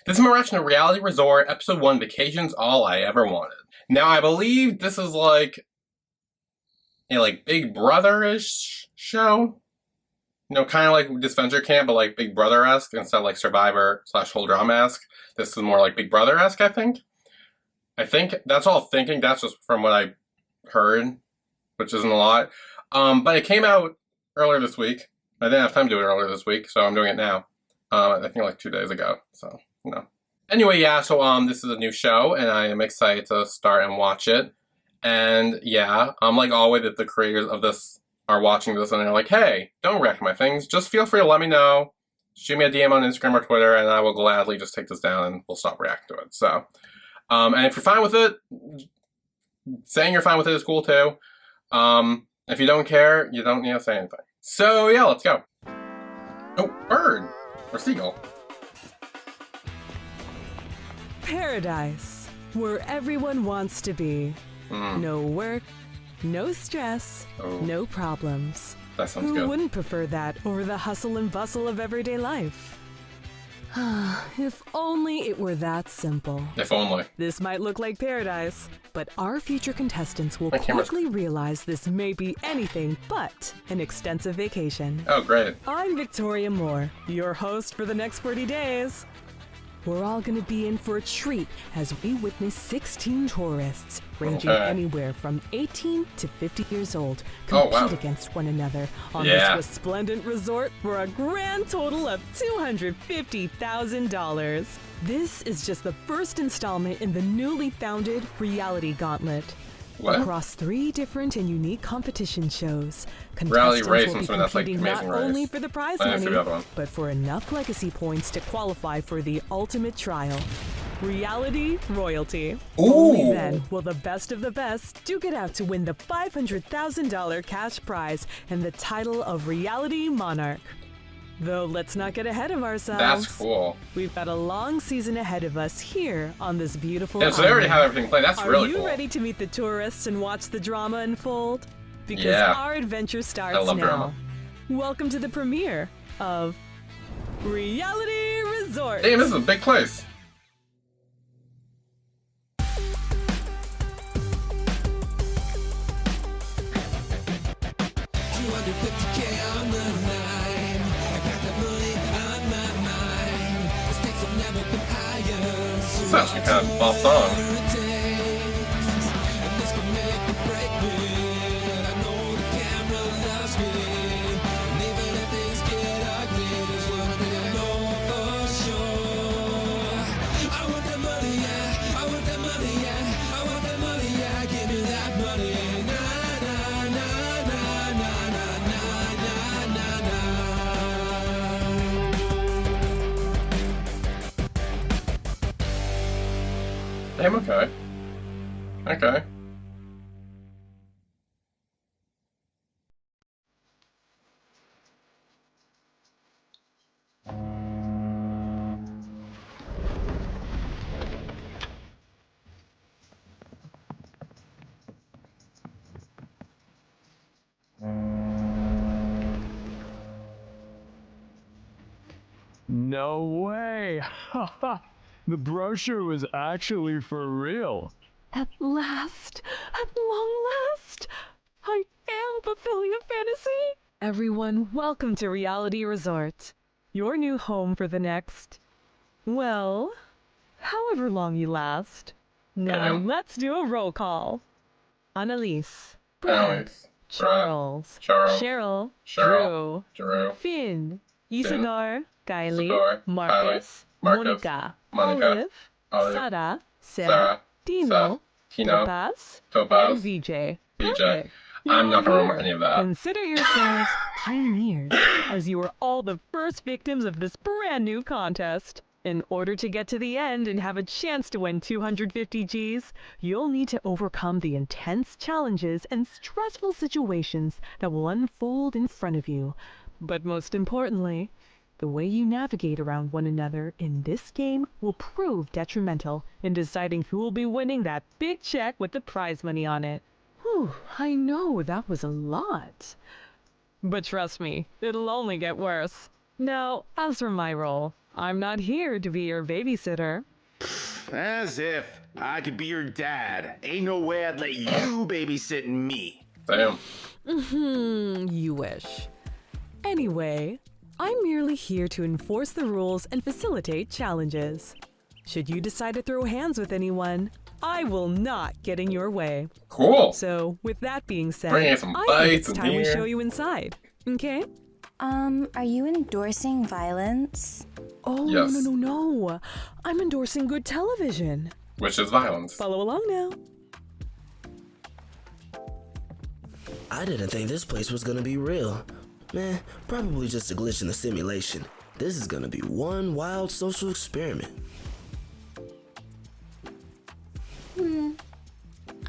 This is my reaction to Reality Resort, Episode 1, Vacation's All I Ever Wanted. Now, I believe this is like a Big Brother-ish show. You know, kind of like Disventure Camp, but like Big Brother-esque instead of like Survivor / Whole Drama-esque. This is more like Big Brother-esque, I think. That's all I'm thinking. That's just from what I heard, which isn't a lot. But it came out earlier this week. I didn't have time to do it earlier this week, so I'm doing it now. I think like 2 days ago, so, you know. Anyway, yeah, so this is a new show, and I am excited to start and watch it. And yeah, like always, if the creators of this are watching this and they're like, hey, don't react to my things, just feel free to let me know. Shoot me a DM on Instagram or Twitter, and I will gladly just take this down and we'll stop reacting to it. So, and if you're fine with it, saying you're fine with it is cool too. If you don't care, you don't need to say anything. So yeah, let's go. Oh, bird! Or seagull. Paradise, where everyone wants to be. No work, no stress, no problems. That sounds Who good. wouldn't prefer that over the hustle and bustle of everyday life? If only it were that simple. If only. This might look like paradise, but our future contestants will My camera's- quickly realize this may be anything but an extensive vacation. Oh, great. I'm Victoria Moore, your host for the next 40 days. We're all going to be in for a treat as we witness 16 tourists, ranging anywhere from 18 to 50 years old, compete against one another on this resplendent resort for a grand total of $250,000. This is just the first installment in the newly founded Reality Gauntlet. What? Across 3 different and unique competition shows, Reality contestants Race, will be I'm assuming that's like competing not Amazing Race. only for the prize I didn't see money, the other one. but for enough legacy points to qualify for the ultimate trial. Reality Royalty. Only then will the best of the best duke it out to win the $500,000 cash prize and the title of Reality Monarch. Though let's not get ahead of ourselves. That's cool. We've got a long season ahead of us here on this beautiful Yeah, so they already island. have everything planned. That's really Are you cool. ready to meet the tourists and watch the drama unfold? Because Yeah. our adventure starts I love now. drama. Welcome to the premiere of Reality Resort. Damn, this is a big place. This is actually kind of a pop song. Damn, okay. Okay. No way! The brochure was actually for real. At last, at long last, I am fulfilling a fantasy. Everyone, welcome to Reality Resort, your new home for the next, well, however long you last. Now let's do a roll call. Annalise, Brad, Charles, Cheryl, Drew, Finn, Isidore, Kylie, Marcus, Monica, Olive, Sarah, Dino, Topaz, and VJ. Perfect. I'm not gonna remember any of that. Consider yourselves pioneers, as you are all the first victims of this brand new contest. In order to get to the end and have a chance to win 250 Gs, you'll need to overcome the intense challenges and stressful situations that will unfold in front of you. But most importantly, the way you navigate around one another in this game will prove detrimental in deciding who will be winning that big check with the prize money on it. Whew, I know that was a lot. But trust me, it'll only get worse. Now, as for my role, I'm not here to be your babysitter. As if I could be your dad. Ain't no way I'd let you babysit me. Damn. You wish. Anyway, I'm merely here to enforce the rules and facilitate challenges. Should you decide to throw hands with anyone, I will not get in your way. Cool. So, with that being said, Bring in some I think bites it's in time we here. show you inside. Okay? Are you endorsing violence? Oh, Yes. no. I'm endorsing good television. Which is violence. Follow along now. I didn't think this place was gonna be real. Meh, probably just a glitch in the simulation. This is gonna be one wild social experiment.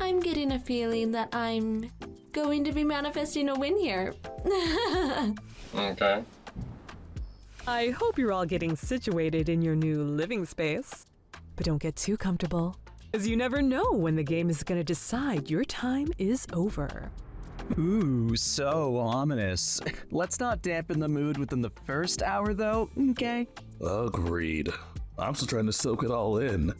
I'm getting a feeling that I'm going to be manifesting a win here. Okay. I hope you're all getting situated in your new living space. But don't get too comfortable, as you never know when the game is going to decide your time is over. Ooh, so ominous. Let's not dampen the mood within the first hour, though, okay? Agreed. I'm still trying to soak it all in.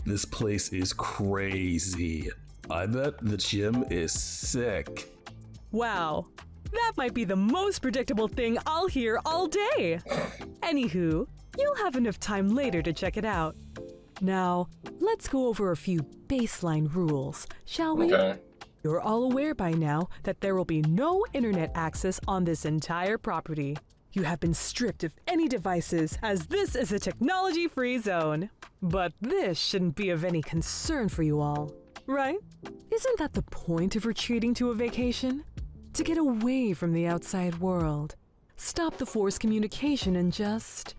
This place is crazy. I bet the gym is sick. Wow, that might be the most predictable thing I'll hear all day. Anywho, you'll have enough time later to check it out. Now, let's go over a few baseline rules, shall we? Okay. You're all aware by now that there will be no internet access on this entire property. You have been stripped of any devices, as this is a technology-free zone. But this shouldn't be of any concern for you all, right? Isn't that the point of retreating to a vacation? To get away from the outside world, stop the forced communication and just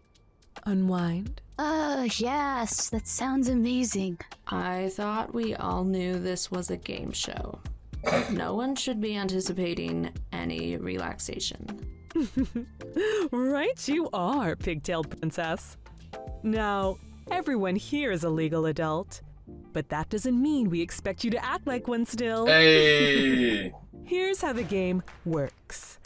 unwind. Yes, that sounds amazing. I thought we all knew this was a game show. No one should be anticipating any relaxation. Right you are, pigtailed princess. Now, everyone here is a legal adult, but that doesn't mean we expect you to act like one still. Hey. Here's how the game works.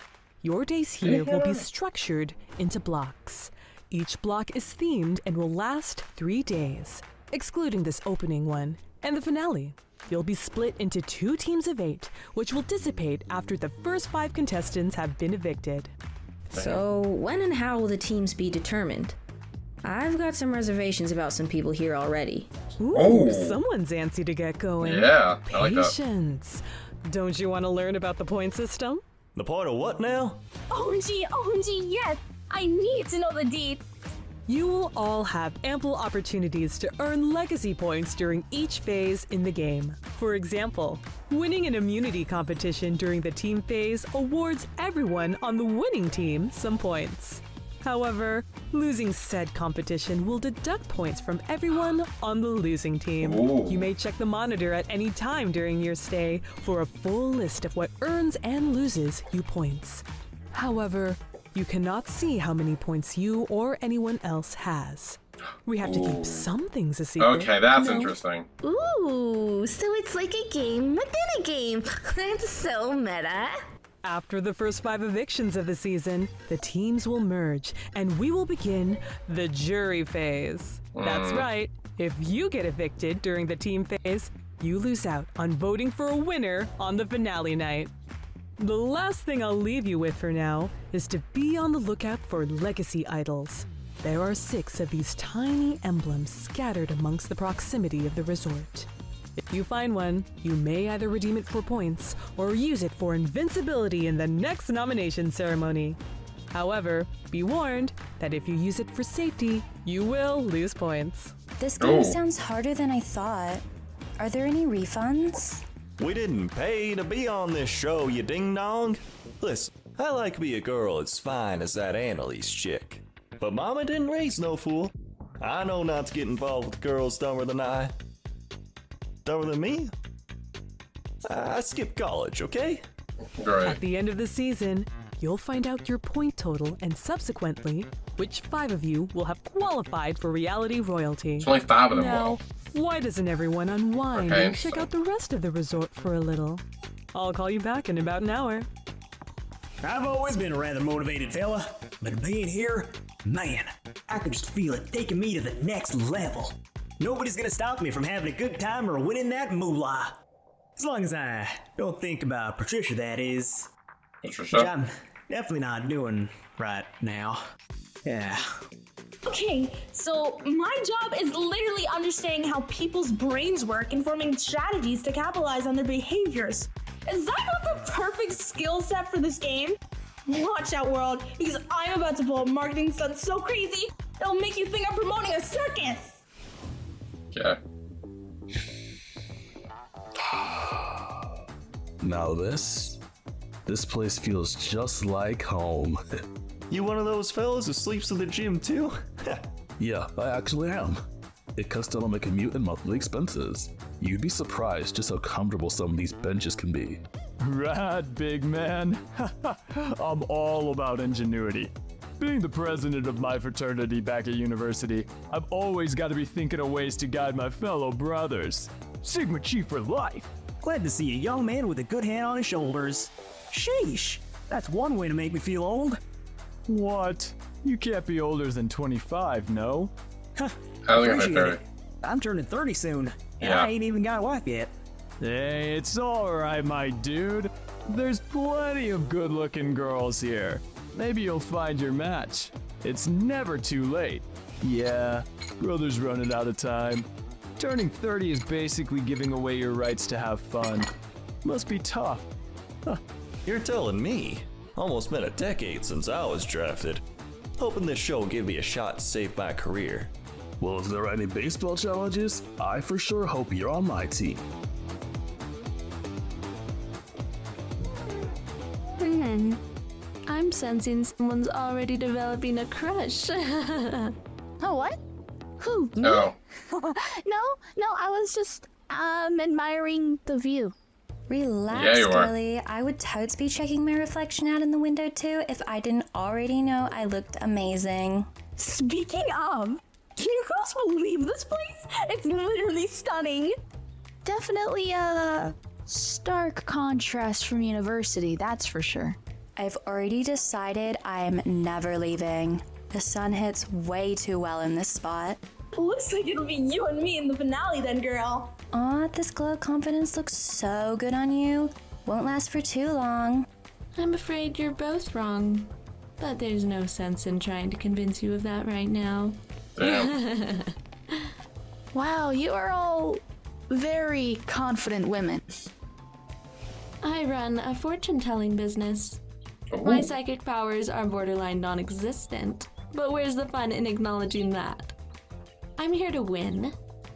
Your days here will be structured into blocks. Each block is themed and will last 3 days, excluding this opening one, and the finale. You'll be split into 2 teams of 8, which will dissipate after the first 5 contestants have been evicted. So, when and how will the teams be determined? I've got some reservations about some people here already. Ooh, Oh. someone's antsy to get going. Yeah, I like that. Patience. Don't you want to learn about the point system? The point of what now? OMG, yes! I need to know the deed. You will all have ample opportunities to earn legacy points during each phase in the game. For example, winning an immunity competition during the team phase awards everyone on the winning team some points. However, losing said competition will deduct points from everyone on the losing team. Ooh. You may check the monitor at any time during your stay for a full list of what earns and loses you points. However, you cannot see how many points you or anyone else has. We have to keep some things a secret. Okay, that's you know? interesting. Ooh, so it's like a game within a game. That's so meta. After the first 5 evictions of the season, the teams will merge, and we will begin the jury phase. That's right. If you get evicted during the team phase, you lose out on voting for a winner on the finale night. The last thing I'll leave you with for now is to be on the lookout for legacy idols. There are 6 of these tiny emblems scattered amongst the proximity of the resort. If you find one, you may either redeem it for points or use it for invincibility in the next nomination ceremony. However, be warned that if you use it for safety, you will lose points. This game Oh. sounds harder than I thought. Are there any refunds? We didn't pay to be on this show, you ding-dong. Listen, I like to be a girl as fine as that Annalise chick. But Mama didn't raise no fool. I know not to get involved with girls dumber than I. Dumber than me? I skipped college, okay? Great. At the end of the season, you'll find out your point total and subsequently, which 5 of you will have qualified for reality royalty. There's only 5 of them. Now, why doesn't everyone unwind Okay, and check out the rest of the resort for a little? I'll call you back in about an hour. I've always been a rather motivated fella, but being here, man, I can just feel it taking me to the next level. Nobody's gonna stop me from having a good time or winning that moolah. As long as I don't think about Patricia, that is. Patricia? Which I'm definitely not doing right now. Yeah. Okay, so my job is literally understanding how people's brains work and forming strategies to capitalize on their behaviors. Is that not the perfect skill set for this game? Watch out, world, because I'm about to pull a marketing stunt so crazy, it'll make you think I'm promoting a circus! Okay. Now this place feels just like home. You one of those fellas who sleeps in the gym too? Yeah, I actually am. It cuts down on my commute and monthly expenses. You'd be surprised just how comfortable some of these benches can be. Right, big man. I'm all about ingenuity. Being the president of my fraternity back at university, I've always got to be thinking of ways to guide my fellow brothers. Sigma Chi for life. Glad to see a young man with a good hand on his shoulders. Sheesh, that's one way to make me feel old. What? You can't be older than 25, no? Huh. I think I'm 30. I'm turning 30 soon, and Yeah. I ain't even got a wife yet. Hey, it's alright, my dude. There's plenty of good-looking girls here. Maybe you'll find your match. It's never too late. Yeah, brother's running out of time. Turning 30 is basically giving away your rights to have fun. Must be tough. Huh. You're telling me? Almost been a decade since I was drafted. Hoping this show will give me a shot to save my career. Well, if there are any baseball challenges, I for sure hope you're on my team. I'm sensing someone's already developing a crush. Oh, what? Who? Me? No. no, I was just, admiring the view. Relax, Yeah, you are. girly. I would totes be checking my reflection out in the window too if I didn't already know I looked amazing. Speaking of, can you girls believe this place? It's literally stunning. Definitely a stark contrast from university, that's for sure. I've already decided I'm never leaving. The sun hits way too well in this spot. Looks like it'll be you and me in the finale then, girl. Aw, this glow of confidence looks so good on you. Won't last for too long. I'm afraid you're both wrong. But there's no sense in trying to convince you of that right now. Damn. Wow, you are all very confident women. I run a fortune-telling business. Ooh. My psychic powers are borderline non-existent, but where's the fun in acknowledging that? I'm here to win,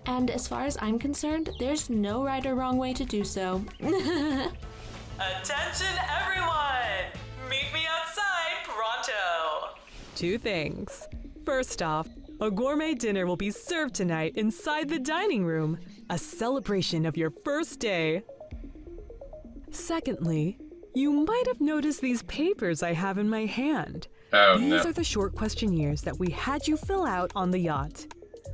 and as far as I'm concerned, there's no right or wrong way to do so. Attention everyone! Meet me outside pronto! 2 things. First off, a gourmet dinner will be served tonight inside the dining room, a celebration of your first day. Secondly, you might have noticed these papers I have in my hand. Oh, These no. are the short questionnaires that we had you fill out on the yacht.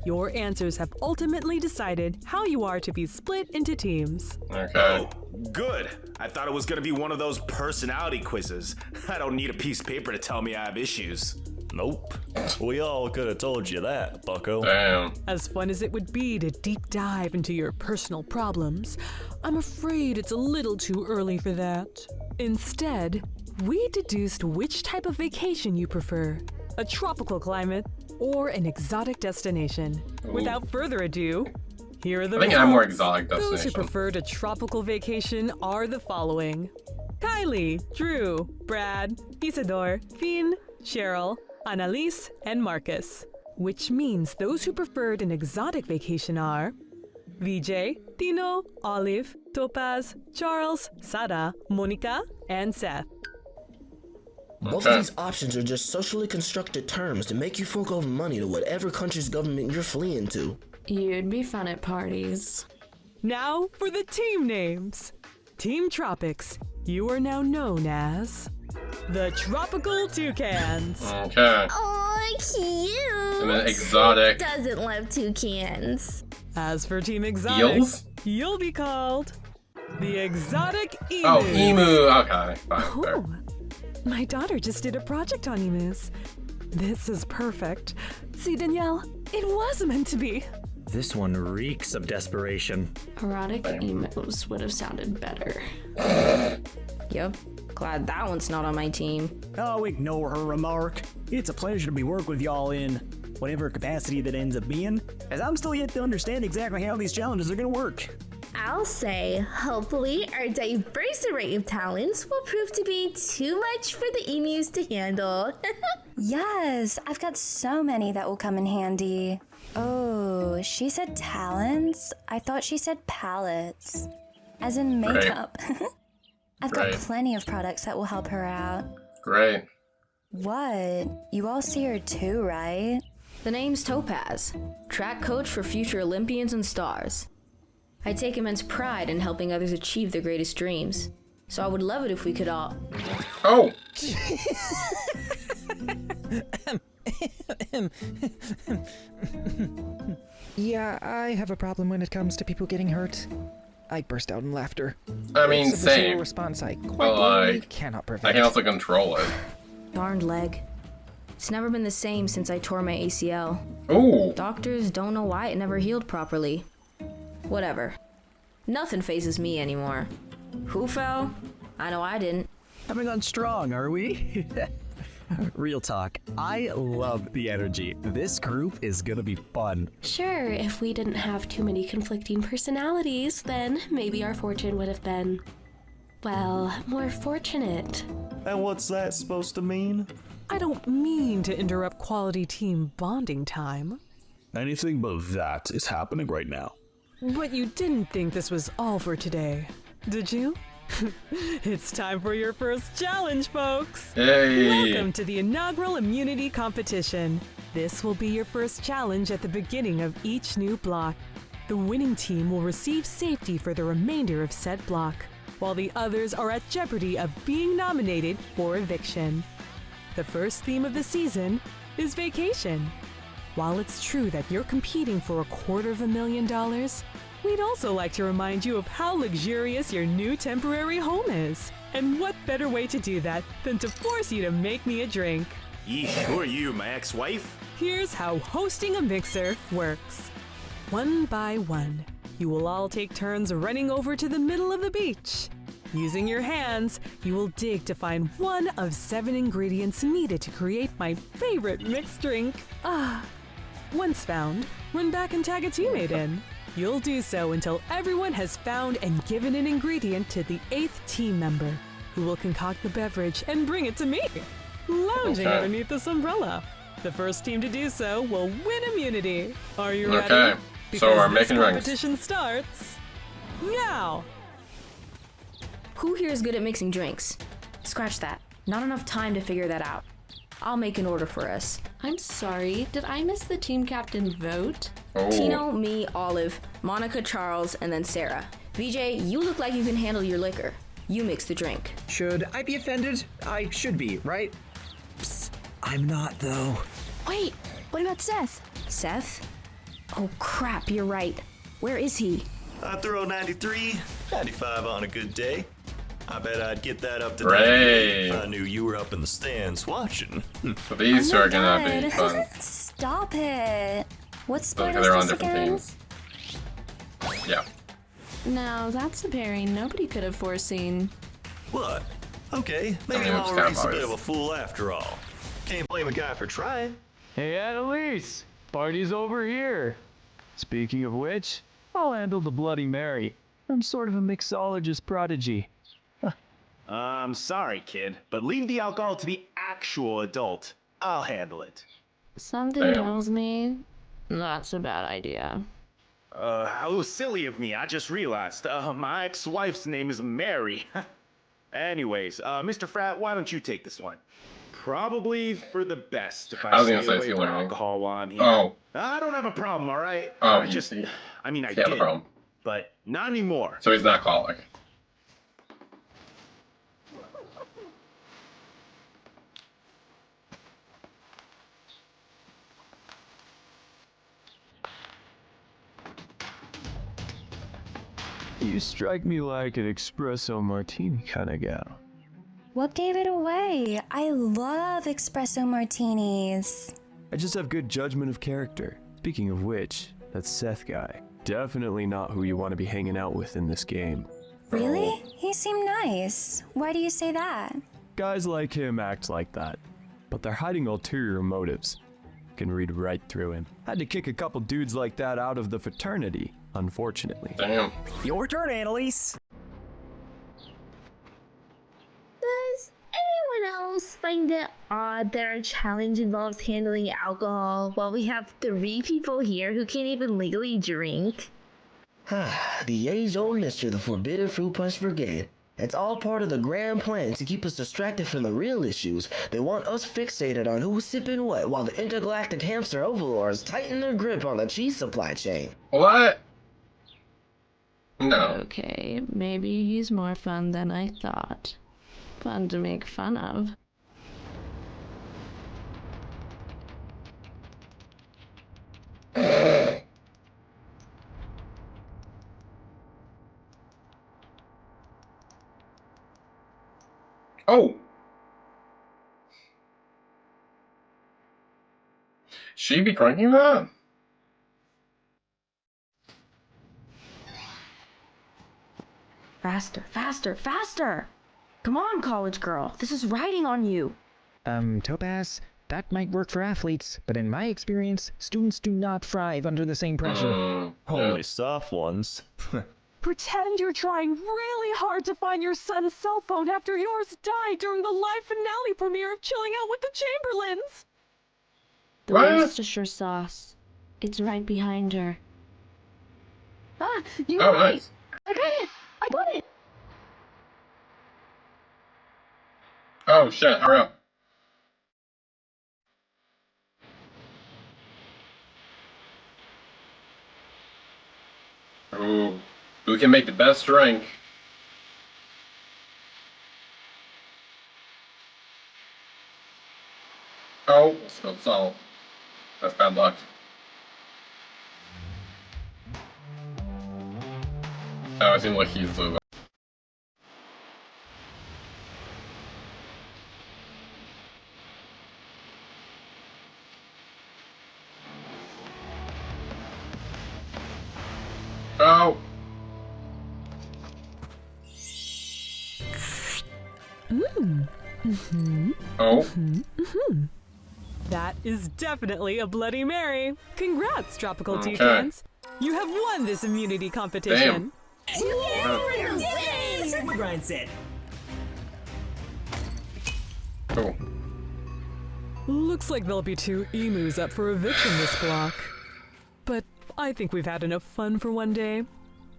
Your answers have ultimately decided how you are to be split into teams. Okay. Oh, good. I thought it was gonna be one of those personality quizzes. I don't need a piece of paper to tell me I have issues. Nope. We all could have told you that, bucko. Damn. As fun as it would be to deep dive into your personal problems, I'm afraid it's a little too early for that. Instead, we deduced which type of vacation you prefer, a tropical climate or an exotic destination. Ooh. Without further ado, here are the I think I'm more results. exotic Those who destination. preferred a tropical vacation are the following: Kylie, Drew, Brad, Isidore, Finn, Cheryl, Annalise, and Marcus. Which means those who preferred an exotic vacation are VJ, Tino, Olive, Topaz, Charles, Sada, Monica, and Seth. Both of these options are just socially constructed terms to make you fork over money to whatever country's government you're fleeing to. You'd be fun at parties. Now for the team names. Team Tropics, you are now known as the Tropical Toucans. Okay. Oh, cute. And then exotic. Doesn't love toucans. As for Team Exotic, Eels? you'll be called the Exotic Emus. Oh, emu. Okay. Fine. Fair. Oh, my daughter just did a project on emus. This is perfect. See, Danielle, it was meant to be. This one reeks of desperation. Erotic emos would have sounded better. Yep. Glad that one's not on my team. Oh, ignore her remark. It's a pleasure to be working with y'all in whatever capacity that ends up being, as I'm still yet to understand exactly how these challenges are gonna work. I'll say, hopefully, our diverse array of talents will prove to be too much for the emus to handle. Yes, I've got so many that will come in handy. Oh, she said talents? I thought she said palettes. As in makeup. I've got plenty of products that will help her out. Great. What? You all see her too, right? The name's Topaz, track coach for future Olympians and stars. I take immense pride in helping others achieve their greatest dreams, so I would love it if we could all... Oh! Yeah, I have a problem when it comes to people getting hurt. I burst out in laughter. I mean, it's a visceral same. response I quite But like, cannot prevent. I can also control it. Darned leg. It's never been the same since I tore my ACL. Ooh. Doctors don't know why it never healed properly. Whatever. Nothing phases me anymore. Who fell? I know I didn't. Coming on strong, are we? Real talk, I love the energy. This group is gonna be fun. Sure, if we didn't have too many conflicting personalities, then maybe our fortune would have been, well, more fortunate. And what's that supposed to mean? I don't mean to interrupt quality team bonding time. Anything but that is happening right now. But you didn't think this was all for today, did you? It's time for your first challenge, folks! Hey! Welcome to the inaugural immunity competition. This will be your first challenge at the beginning of each new block. The winning team will receive safety for the remainder of said block, while the others are at jeopardy of being nominated for eviction. The first theme of the season is vacation. While it's true that you're competing for $250,000, we'd also like to remind you of how luxurious your new temporary home is. And what better way to do that than to force you to make me a drink? Who are you, my ex-wife? Here's how hosting a mixer works. One by one, you will all take turns running over to the middle of the beach. Using your hands, you will dig to find one of 7 ingredients needed to create my favorite mixed drink. Once found, run back and tag a teammate in. You'll do so until everyone has found and given an ingredient to the 8th team member, who will concoct the beverage and bring it to me, lounging underneath this umbrella. The first team to do so will win immunity. Are you ready? Okay, so we're making this rings. competition starts now. Who here is good at mixing drinks? Scratch that. Not enough time to figure that out. I'll make an order for us. I'm sorry, did I miss the team captain vote? Oh. Tino, me, Olive, Monica, Charles, and then Sarah. VJ, you look like you can handle your liquor. You mix the drink. Should I be offended? I should be, right? Psst, I'm not, though. Wait, what about Seth? Seth? Oh crap, you're right. Where is he? I throw 93, 95 on a good day. I bet I'd get that up to Great. 98 if I knew you were up in the stands watching. So these two are gonna be fun. Stop it. What sport Because they're on is this different again? teams. Yeah. Now, that's a pairing nobody could have foreseen. What? Okay, maybe I mean, I'll it's race a Cowboys. bit of a fool after all. Can't blame a guy for trying. Hey, Annalise! Party's over here! Speaking of which, I'll handle the Bloody Mary. I'm sort of a mixologist prodigy. I'm sorry, kid, but leave the alcohol to the actual adult. I'll handle it. Something tells me that's a bad idea. How silly of me. I just realized. My ex-wife's name is Mary. Anyways, Mr. Frat, why don't you take this one? Probably for the best if I I was stay gonna say away from learning. alcohol while I'm here. Oh. I don't have a problem, alright? Oh, I just, I mean, I he has a did, problem. but not anymore. So he's not alcoholic. You strike me like an espresso martini kind of gal. What gave it away? I love espresso martinis. I just have good judgment of character. Speaking of which, that Seth guy, definitely not who you want to be hanging out with in this game. Really? He seemed nice. Why do you say that? Guys like him act like that, but they're hiding ulterior motives. Can read right through him. Had to kick a couple dudes like that out of the fraternity, unfortunately. Damn. Your turn, Annalise. Does anyone else find it odd that our challenge involves handling alcohol while we have 3 people here who can't even legally drink? The age-old mystery of the Forbidden Fruit Punch Brigade. It's all part of the grand plan to keep us distracted from the real issues. They want us fixated on who's sipping what while the intergalactic hamster overlords tighten their grip on the cheese supply chain. What? No. Okay, maybe he's more fun than I thought. Fun to make fun of. Oh! She be drinking that? Faster, faster, faster! Come on, college girl. This is riding on you. Topaz, that might work for athletes, but in my experience, students do not thrive under the same pressure. Only soft ones. Pretend you're trying really hard to find your son's cell phone after yours died during the live finale premiere of Chilling Out with the Chamberlains. The What? Worcestershire sauce. It's right behind her. Ah, you're Oh, right. nice. I got it. I got it. Oh shit, hurry up. Ooh. Who can make the best drink? Oh, spilled salt. That's bad luck. Oh, it seems like he's the... Oh! Oh? That is definitely a Bloody Mary. Congrats, Tropical Okay. Toucans. You have won this immunity competition. That's what Brian said. Cool. Looks like there'll be 2 emus up for eviction this block. But I think we've had enough fun for one day.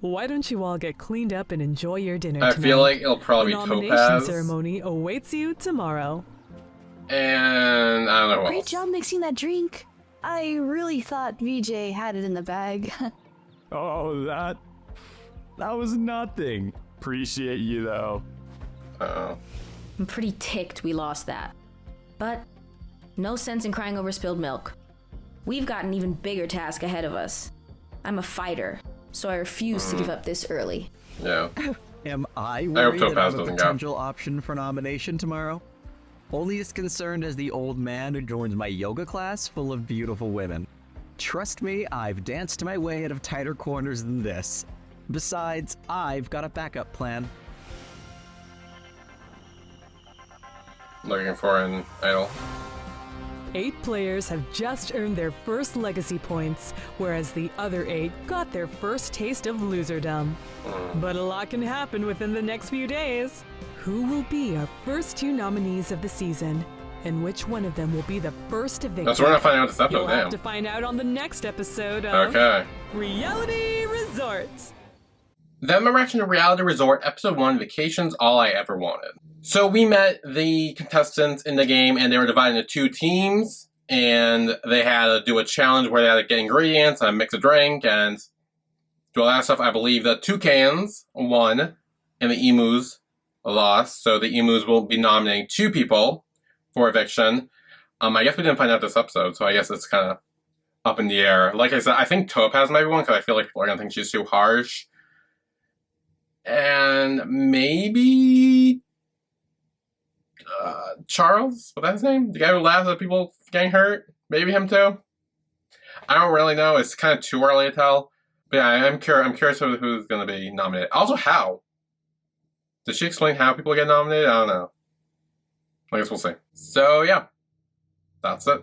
Why don't you all get cleaned up and enjoy your dinner I tonight? feel like it'll probably the be nomination Topaz. ceremony awaits you tomorrow. And I don't know what Great else. job mixing that drink. I really thought VJ had it in the bag. Oh, that was nothing. Appreciate you though. Uh-oh. I'm pretty ticked we lost that. But no sense in crying over spilled milk. We've got an even bigger task ahead of us. I'm a fighter, so I refuse to give up this early. Yeah. Am I hope worried that Topaz I'm a doesn't go. potential option for nomination tomorrow? Only as concerned as the old man who joins my yoga class full of beautiful women. Trust me, I've danced my way out of tighter corners than this. Besides, I've got a backup plan. Looking for an idol. 8 players have just earned their first legacy points, whereas the other 8 got their first taste of loserdom. But a lot can happen within the next few days. Who will be our first 2 nominees of the season? And which one of them will be the first evicted? That's what we're gonna find out this episode, You'll have damn. to find out on the next episode of Okay. Reality Resort. Then we're watching Reality Resort, Episode 1, Vacation's All I Ever Wanted. So we met the contestants in the game, and they were divided into 2 teams, and they had to do a challenge where they had to get ingredients and mix a drink, and do all that stuff. I believe the toucans won, and the emus lost, so the emus will be nominating 2 people for eviction. I guess we didn't find out this episode, so I guess it's kind of up in the air. Like I said, I think Topaz might be one, because I feel like people are going to think she's too harsh. And maybe Charles? What's that his name? The guy who laughs at people getting hurt? Maybe him too? I don't really know. It's kind of too early to tell. But yeah, I'm curious who's going to be nominated. Also, how? Did she explain how people get nominated? I don't know. I guess we'll see. So, yeah. That's it.